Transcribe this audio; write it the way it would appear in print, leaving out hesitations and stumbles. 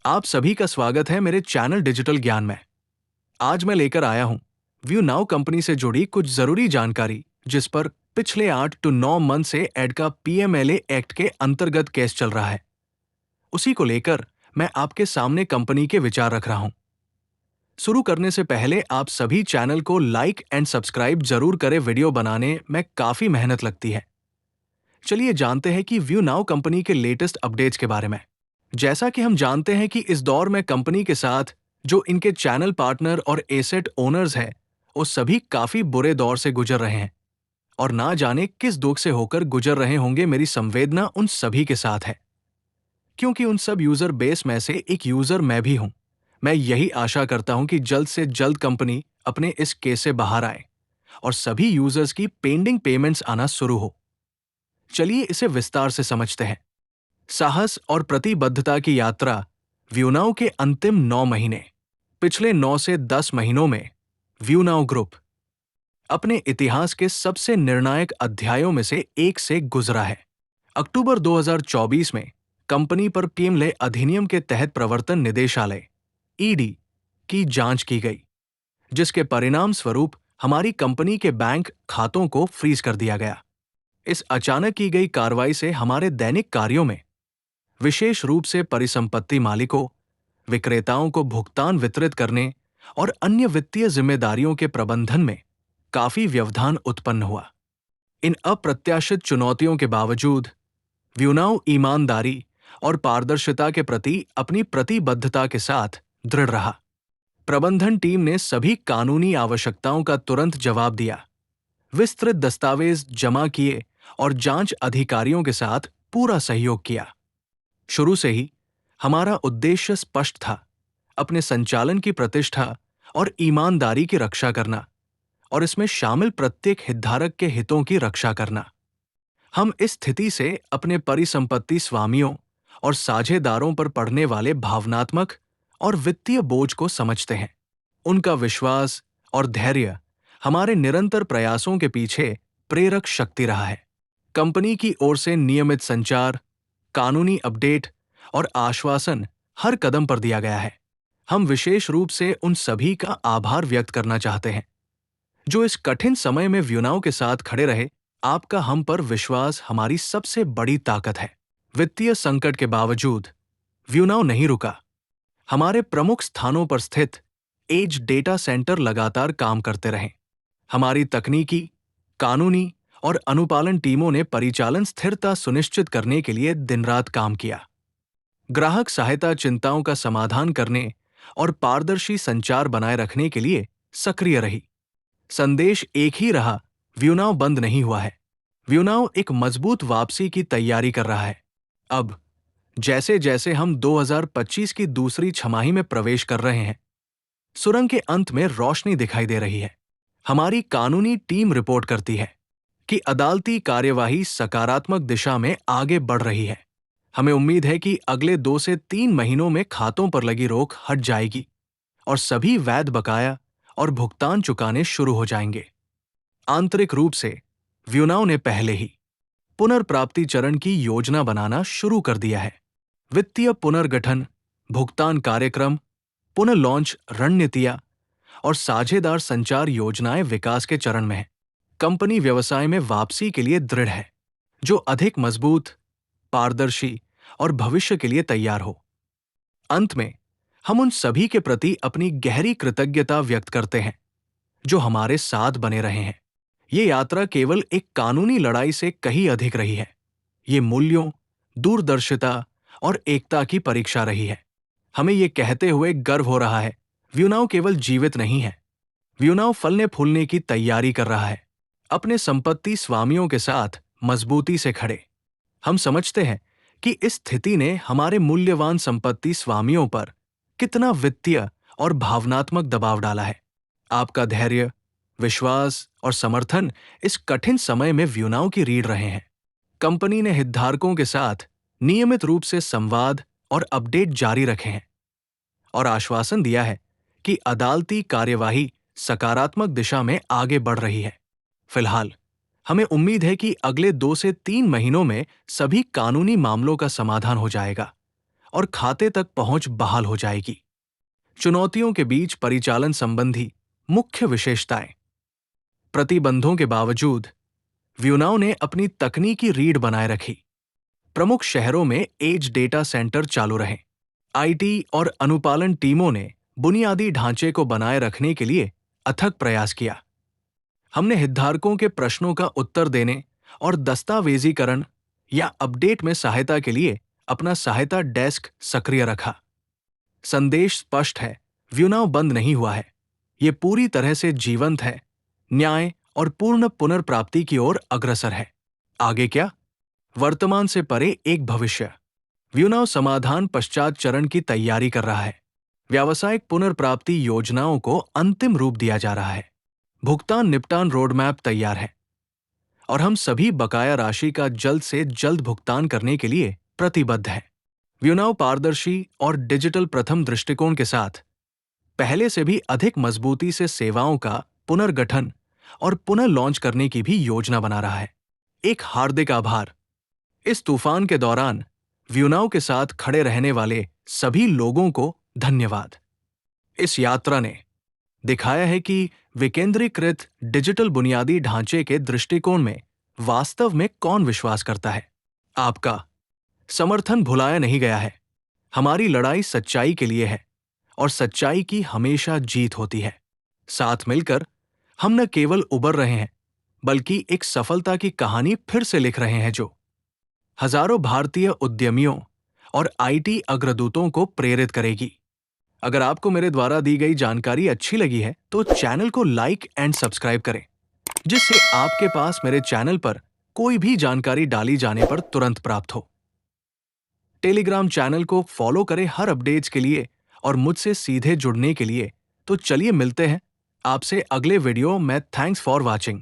आप सभी का स्वागत है मेरे चैनल डिजिटल ज्ञान में। आज मैं लेकर आया हूं व्यू नाउ कंपनी से जुड़ी कुछ जरूरी जानकारी, जिस पर पिछले 8 to 9 मंथ से एड का पीएमएलए एक्ट के अंतर्गत केस चल रहा है। उसी को लेकर मैं आपके सामने कंपनी के विचार रख रहा हूं। शुरू करने से पहले आप सभी चैनल को लाइक एंड सब्सक्राइब जरूर करें। वीडियो बनाने में काफी मेहनत लगती है। चलिए जानते हैं कि व्यू नाउ कंपनी के लेटेस्ट अपडेट्स के बारे में। जैसा कि हम जानते हैं कि इस दौर में कंपनी के साथ जो इनके चैनल पार्टनर और एसेट ओनर्स हैं, वो सभी काफी बुरे दौर से गुजर रहे हैं और ना जाने किस दुख से होकर गुजर रहे होंगे। मेरी संवेदना उन सभी के साथ है, क्योंकि उन सब यूजर बेस में से एक यूजर मैं भी हूं। मैं यही आशा करता हूं कि जल्द से जल्द कंपनी अपने इस केस से बाहर आए और सभी यूजर्स की पेंडिंग पेमेंट्स आना शुरू हो। चलिए इसे विस्तार से समझते हैं। साहस और प्रतिबद्धता की यात्रा। व्यू नाउ के अंतिम 9 महीने। पिछले 9 से 10 महीनों में व्यू नाउ ग्रुप अपने इतिहास के सबसे निर्णायक अध्यायों में से एक से गुजरा है। अक्टूबर 2024 में कंपनी पर पीएमएलए अधिनियम के तहत प्रवर्तन निदेशालय ईडी की जांच की गई, जिसके परिणाम स्वरूप हमारी कंपनी के बैंक खातों को फ्रीज कर दिया गया। इस अचानक की गई कार्रवाई से हमारे दैनिक कार्यों में, विशेष रूप से परिसंपत्ति मालिकों, विक्रेताओं को भुगतान वितरित करने और अन्य वित्तीय जिम्मेदारियों के प्रबंधन में काफी व्यवधान उत्पन्न हुआ। इन अप्रत्याशित चुनौतियों के बावजूद व्यू नाउ ईमानदारी और पारदर्शिता के प्रति अपनी प्रतिबद्धता के साथ दृढ़ रहा। प्रबंधन टीम ने सभी कानूनी आवश्यकताओं का तुरंत जवाब दिया, विस्तृत दस्तावेज जमा किए और जांच अधिकारियों के साथ पूरा सहयोग किया। शुरू से ही हमारा उद्देश्य स्पष्ट था, अपने संचालन की प्रतिष्ठा और ईमानदारी की रक्षा करना और इसमें शामिल प्रत्येक हितधारक के हितों की रक्षा करना। हम इस स्थिति से अपने परिसंपत्ति स्वामियों और साझेदारों पर पड़ने वाले भावनात्मक और वित्तीय बोझ को समझते हैं। उनका विश्वास और धैर्य हमारे निरंतर प्रयासों के पीछे प्रेरक शक्ति रहा है। कंपनी की ओर से नियमित संचार, कानूनी अपडेट और आश्वासन हर कदम पर दिया गया है। हम विशेष रूप से उन सभी का आभार व्यक्त करना चाहते हैं जो इस कठिन समय में व्यू नाउ के साथ खड़े रहे। आपका हम पर विश्वास हमारी सबसे बड़ी ताकत है। वित्तीय संकट के बावजूद व्यू नाउ नहीं रुका। हमारे प्रमुख स्थानों पर स्थित एज डेटा सेंटर लगातार काम करते रहे। हमारी तकनीकी, कानूनी और अनुपालन टीमों ने परिचालन स्थिरता सुनिश्चित करने के लिए दिन रात काम किया। ग्राहक सहायता चिंताओं का समाधान करने और पारदर्शी संचार बनाए रखने के लिए सक्रिय रही। संदेश एक ही रहा, व्यू नाउ बंद नहीं हुआ है। व्यू नाउ एक मजबूत वापसी की तैयारी कर रहा है। अब जैसे जैसे हम 2025 की दूसरी छमाही में प्रवेश कर रहे हैं, सुरंग के अंत में रोशनी दिखाई दे रही है। हमारी कानूनी टीम रिपोर्ट करती है कि अदालती कार्यवाही सकारात्मक दिशा में आगे बढ़ रही है। हमें उम्मीद है कि अगले 2 से 3 महीनों में खातों पर लगी रोक हट जाएगी और सभी वैध बकाया और भुगतान चुकाने शुरू हो जाएंगे। आंतरिक रूप से व्यू नाउ ने पहले ही पुनर्प्राप्ति चरण की योजना बनाना शुरू कर दिया है। वित्तीय पुनर्गठन, भुगतान कार्यक्रम, पुनर्लॉन्च रणनीतियां और साझेदार संचार योजनाएं विकास के चरण में हैं। कंपनी व्यवसाय में वापसी के लिए दृढ़ है, जो अधिक मजबूत, पारदर्शी और भविष्य के लिए तैयार हो। अंत में हम उन सभी के प्रति अपनी गहरी कृतज्ञता व्यक्त करते हैं जो हमारे साथ बने रहे हैं। ये यात्रा केवल एक कानूनी लड़ाई से कहीं अधिक रही है। ये मूल्यों, दूरदर्शिता और एकता की परीक्षा रही है। हमें ये कहते हुए गर्व हो रहा है, व्यू नाउ केवल जीवित नहीं है, व्यू नाउ फलने फूलने की तैयारी कर रहा है। अपने संपत्ति स्वामियों के साथ मजबूती से खड़े। हम समझते हैं कि इस स्थिति ने हमारे मूल्यवान संपत्ति स्वामियों पर कितना वित्तीय और भावनात्मक दबाव डाला है। आपका धैर्य, विश्वास और समर्थन इस कठिन समय में व्यू नाउ की रीढ़ रहे हैं। कंपनी ने हितधारकों के साथ नियमित रूप से संवाद और अपडेट जारी रखे हैं और आश्वासन दिया है कि अदालती कार्यवाही सकारात्मक दिशा में आगे बढ़ रही है। फिलहाल हमें उम्मीद है कि अगले 2 से 3 महीनों में सभी कानूनी मामलों का समाधान हो जाएगा और खाते तक पहुंच बहाल हो जाएगी। चुनौतियों के बीच परिचालन संबंधी मुख्य विशेषताएं। प्रतिबंधों के बावजूद व्यूनाओ ने अपनी तकनीकी रीढ़ बनाए रखी। प्रमुख शहरों में एज डेटा सेंटर चालू रहे। आईटी और अनुपालन टीमों ने बुनियादी ढांचे को बनाए रखने के लिए अथक प्रयास किया। हमने हितधारकों के प्रश्नों का उत्तर देने और दस्तावेजीकरण या अपडेट में सहायता के लिए अपना सहायता डेस्क सक्रिय रखा। संदेश स्पष्ट है, व्यूनाओ बंद नहीं हुआ है। ये पूरी तरह से जीवंत है, न्याय और पूर्ण पुनर्प्राप्ति की ओर अग्रसर है। आगे क्या? वर्तमान से परे एक भविष्य। व्यूनाओ समाधान पश्चात चरण की तैयारी कर रहा है। व्यावसायिक पुनर्प्राप्ति योजनाओं को अंतिम रूप दिया जा रहा है। भुगतान निपटान रोडमैप तैयार है और हम सभी बकाया राशि का जल्द से जल्द भुगतान करने के लिए प्रतिबद्ध हैं। व्यूनाओ पारदर्शी और डिजिटल प्रथम दृष्टिकोण के साथ पहले से भी अधिक मजबूती से सेवाओं का पुनर्गठन और पुनः लॉन्च करने की भी योजना बना रहा है। एक हार्दिक आभार। इस तूफान के दौरान व्यूनाओ के साथ खड़े रहने वाले सभी लोगों को धन्यवाद। इस यात्रा ने दिखाया है कि विकेंद्रीकृत डिजिटल बुनियादी ढांचे के दृष्टिकोण में वास्तव में कौन विश्वास करता है। आपका समर्थन भुलाया नहीं गया है। हमारी लड़ाई सच्चाई के लिए है और सच्चाई की हमेशा जीत होती है। साथ मिलकर हम न केवल उबर रहे हैं, बल्कि एक सफलता की कहानी फिर से लिख रहे हैं जो हजारों भारतीय उद्यमियों और आईटी अग्रदूतों को प्रेरित करेगी। अगर आपको मेरे द्वारा दी गई जानकारी अच्छी लगी है तो चैनल को लाइक एंड सब्सक्राइब करें, जिससे आपके पास मेरे चैनल पर कोई भी जानकारी डाली जाने पर तुरंत प्राप्त हो। टेलीग्राम चैनल को फॉलो करें हर अपडेट्स के लिए और मुझसे सीधे जुड़ने के लिए। तो चलिए मिलते हैं आपसे अगले वीडियो में। Thanks for watching.